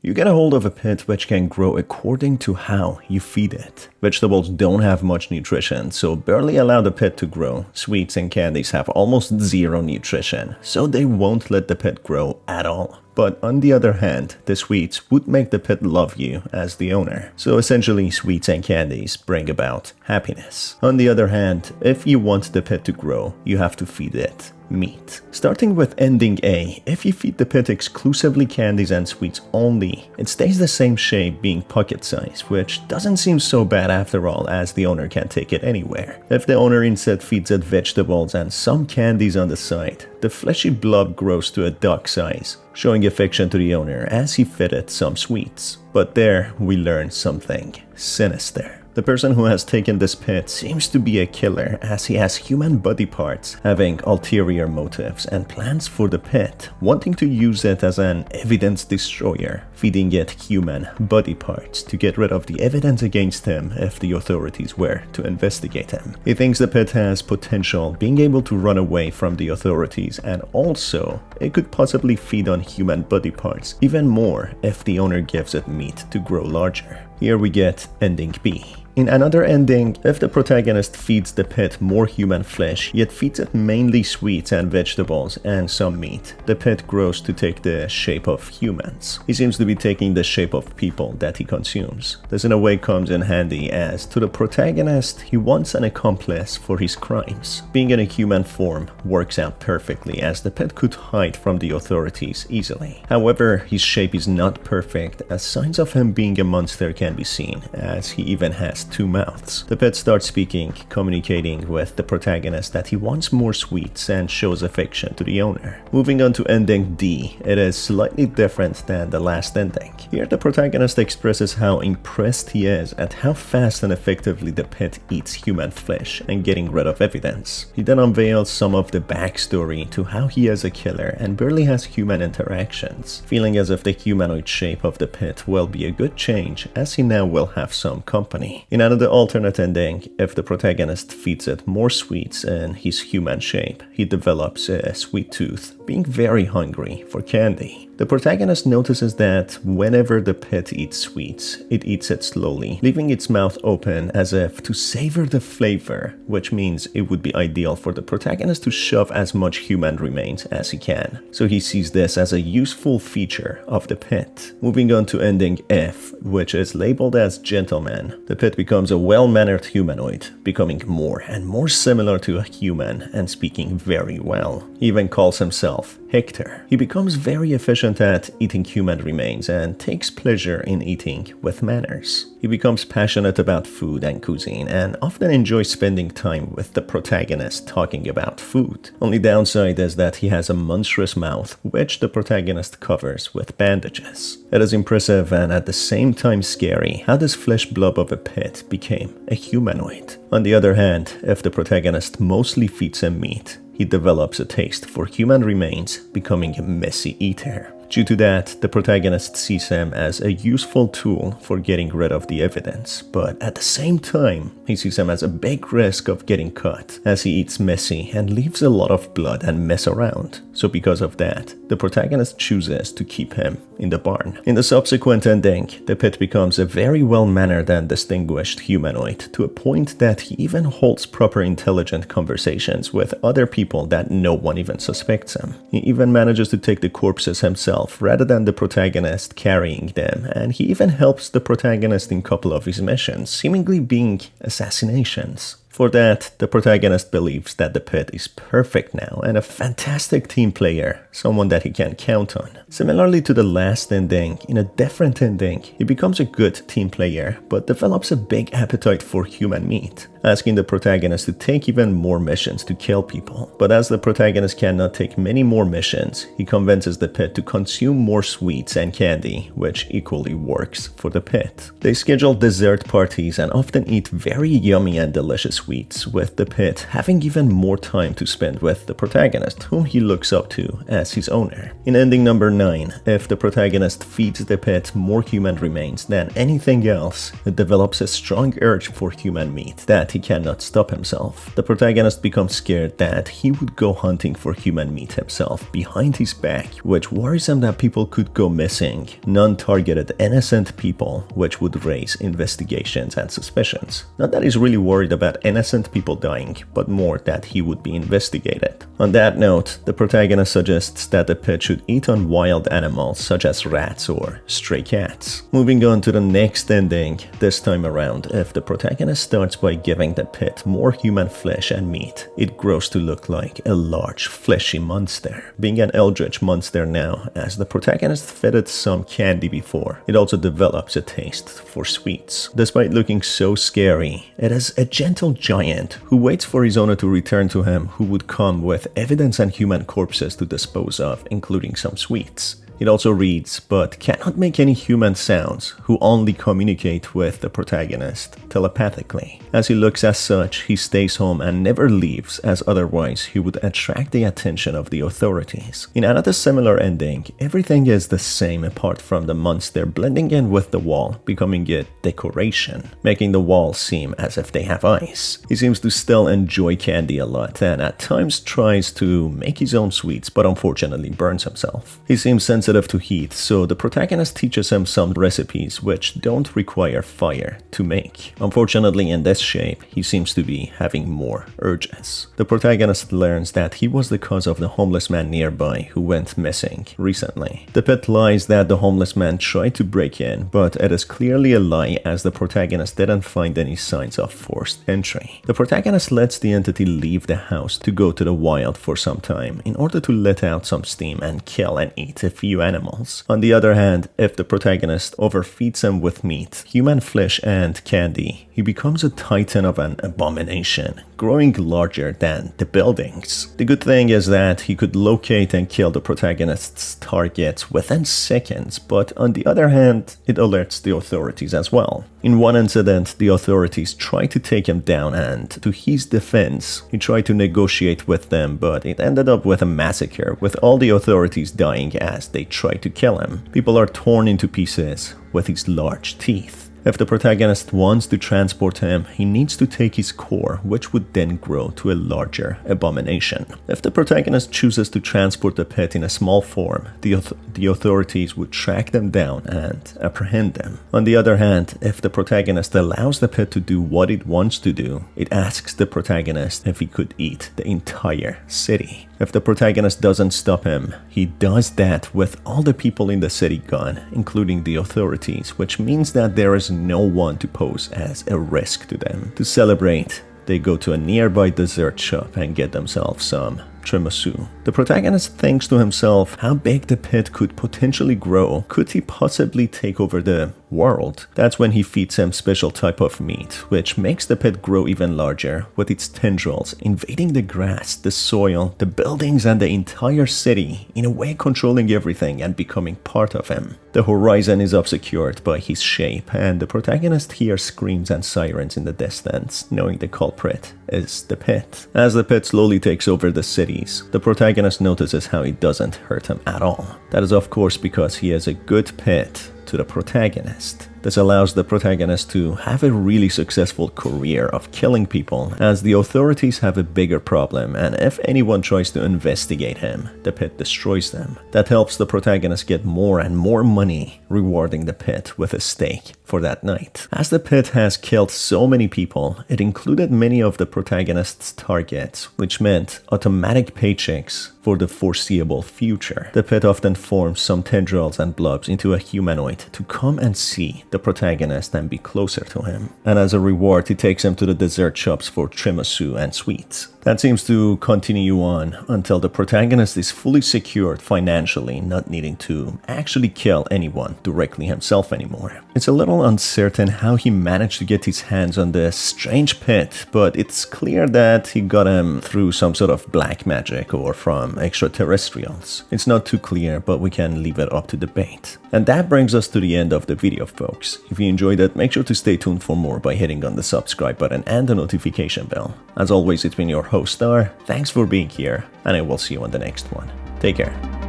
You get a hold of a pit which can grow according to how you feed it. Vegetables don't have much nutrition, so barely allow the pit to grow. Sweets and candies have almost zero nutrition, so they won't let the pit grow at all. But on the other hand, the sweets would make the pit love you as the owner. So essentially, sweets and candies bring about happiness. On the other hand, if you want the pit to grow, you have to feed it meat. Starting with ending A, if you feed the pit exclusively candies and sweets only, it stays the same shape, being pocket size, which doesn't seem so bad after all, as the owner can take it anywhere. If the owner instead feeds it vegetables and some candies on the side, the fleshy blob grows to a dog size, showing affection to the owner as he fed it some sweets. But there we learn something sinister. The person who has taken this pit seems to be a killer, as he has human body parts, having ulterior motives and plans for the pit, wanting to use it as an evidence destroyer, feeding it human body parts to get rid of the evidence against him if the authorities were to investigate him. He thinks the pit has potential, being able to run away from the authorities, and also it could possibly feed on human body parts even more if the owner gives it meat to grow larger. Here we get ending B. In another ending, if the protagonist feeds the pit more human flesh, yet feeds it mainly sweets and vegetables and some meat, the pit grows to take the shape of humans. He seems to be taking the shape of people that he consumes. This in a way comes in handy, as to the protagonist, he wants an accomplice for his crimes. Being in a human form works out perfectly, as the pit could hide from the authorities easily. However, his shape is not perfect, as signs of him being a monster can be seen, as he even has two mouths. The pit starts speaking, communicating with the protagonist that he wants more sweets and shows affection to the owner. Moving on to ending D, it is slightly different than the last ending. Here the protagonist expresses how impressed he is at how fast and effectively the pit eats human flesh and getting rid of evidence. He then unveils some of the backstory to how he is a killer and barely has human interactions, feeling as if the humanoid shape of the pit will be a good change, as he now will have some company. In another alternate ending, if the protagonist feeds it more sweets in his human shape, he develops a sweet tooth, being very hungry for candy. The protagonist notices that whenever the pit eats sweets, it eats it slowly, leaving its mouth open as if to savor the flavor, which means it would be ideal for the protagonist to shove as much human remains as he can. So he sees this as a useful feature of the pit. Moving on to ending F, which is labeled as gentleman, the pit becomes a well-mannered humanoid, becoming more and more similar to a human and speaking very well. He even calls himself Hector. He becomes very efficient at eating human remains and takes pleasure in eating with manners. He becomes passionate about food and cuisine and often enjoys spending time with the protagonist talking about food. Only downside is that he has a monstrous mouth, which the protagonist covers with bandages. It is impressive and at the same time scary how this flesh blob of a pit became a humanoid. On the other hand, if the protagonist mostly feeds him meat, he develops a taste for human remains, becoming a messy eater. Due to that, the protagonist sees him as a useful tool for getting rid of the evidence, but at the same time, he sees him as a big risk of getting caught, as he eats messy and leaves a lot of blood and mess around. So because of that, the protagonist chooses to keep him in the barn. In the subsequent ending, the pit becomes a very well-mannered and distinguished humanoid, to a point that he even holds proper intelligent conversations with other people that no one even suspects him. He even manages to take the corpses himself rather than the protagonist carrying them, and he even helps the protagonist in a couple of his missions, seemingly being assassinations. For that, the protagonist believes that the pit is perfect now and a fantastic team player, someone that he can count on. Similarly to the last ending, in a different ending, he becomes a good team player but develops a big appetite for human meat, asking the protagonist to take even more missions to kill people. But as the protagonist cannot take many more missions, he convinces the pit to consume more sweets and candy, which equally works for the pit. They schedule dessert parties and often eat very yummy and delicious sweets, with the pit having even more time to spend with the protagonist, whom he looks up to as his owner. In ending number 9, if the protagonist feeds the pit more human remains than anything else, it develops a strong urge for human meat that he cannot stop himself. The protagonist becomes scared that he would go hunting for human meat himself behind his back, which worries him that people could go missing, non-targeted innocent people, which would raise investigations and suspicions. Not that he's really worried about innocent people dying, but more that he would be investigated. On that note, the protagonist suggests that the pit should eat on wild animals such as rats or stray cats. Moving on to the next ending, this time around, if the protagonist starts by giving the pit more human flesh and meat, it grows to look like a large fleshy monster. Being an Eldritch monster now, as the protagonist fed it some candy before, it also develops a taste for sweets. Despite looking so scary, it is a gentle giant who waits for his owner to return to him, who would come with evidence and human corpses to dispose of, including some sweets. It also reads, but cannot make any human sounds, who only communicate with the protagonist telepathically. As he looks as such, he stays home and never leaves, as otherwise he would attract the attention of the authorities. In another similar ending, everything is the same apart from the monster blending in with the wall, becoming a decoration, making the walls seem as if they have eyes. He seems to still enjoy candy a lot and at times tries to make his own sweets, but unfortunately burns himself. He seems sensitive to heat, so the protagonist teaches him some recipes which don't require fire to make. Unfortunately, in this shape, he seems to be having more urges. The protagonist learns that he was the cause of the homeless man nearby who went missing recently. The pit lies that the homeless man tried to break in, but it is clearly a lie as the protagonist didn't find any signs of forced entry. The protagonist lets the entity leave the house to go to the wild for some time in order to let out some steam and kill and eat a few animals. On the other hand, if the protagonist overfeeds him with meat, human flesh and candy, he becomes a titan of an abomination, growing larger than the buildings. The good thing is that he could locate and kill the protagonist's targets within seconds, but on the other hand, it alerts the authorities as well. In one incident, the authorities tried to take him down and, to his defense, he tried to negotiate with them, but it ended up with a massacre, with all the authorities dying as they tried to kill him. People are torn into pieces with his large teeth. If the protagonist wants to transport him, he needs to take his core, which would then grow to a larger abomination. If the protagonist chooses to transport the pit in a small form, the authorities would track them down and apprehend them. On the other hand, if the protagonist allows the pit to do what it wants to do, it asks the protagonist if he could eat the entire city. If the protagonist doesn't stop him, he does that with all the people in the city gone, including the authorities, which means that there is no one to pose as a risk to them. To celebrate, they go to a nearby dessert shop and get themselves some tiramisu. The protagonist thinks to himself how big the pit could potentially grow. Could he possibly take over the world? That's when he feeds him special type of meat, which makes the pit grow even larger, with its tendrils invading the grass, the soil, the buildings and the entire city, in a way controlling everything and becoming part of him. The horizon is obscured by his shape, and the protagonist hears screams and sirens in the distance, knowing the culprit is the pit. As the pit slowly takes over the cities, the protagonist notices how it doesn't hurt him at all. That is of course because he is a good pit to the protagonist. This allows the protagonist to have a really successful career of killing people, as the authorities have a bigger problem, and if anyone tries to investigate him, the pit destroys them. That helps the protagonist get more and more money, rewarding the pit with a steak for that night. As the pit has killed so many people, it included many of the protagonist's targets, which meant automatic paychecks for the foreseeable future. The pit often forms some tendrils and blobs into a humanoid to come and see the protagonist and be closer to him. And as a reward, he takes him to the dessert shops for tiramisu and sweets. That seems to continue on until the protagonist is fully secured financially, not needing to actually kill anyone directly himself anymore. It's a little uncertain how he managed to get his hands on this strange pit, but it's clear that he got him through some sort of black magic or from extraterrestrials. It's not too clear, but we can leave it up to debate. And that brings us to the end of the video, folks. If you enjoyed it, make sure to stay tuned for more by hitting on the subscribe button and the notification bell. As always, it's been your host Star. Thanks for being here, and I will see you on the next one. Take care.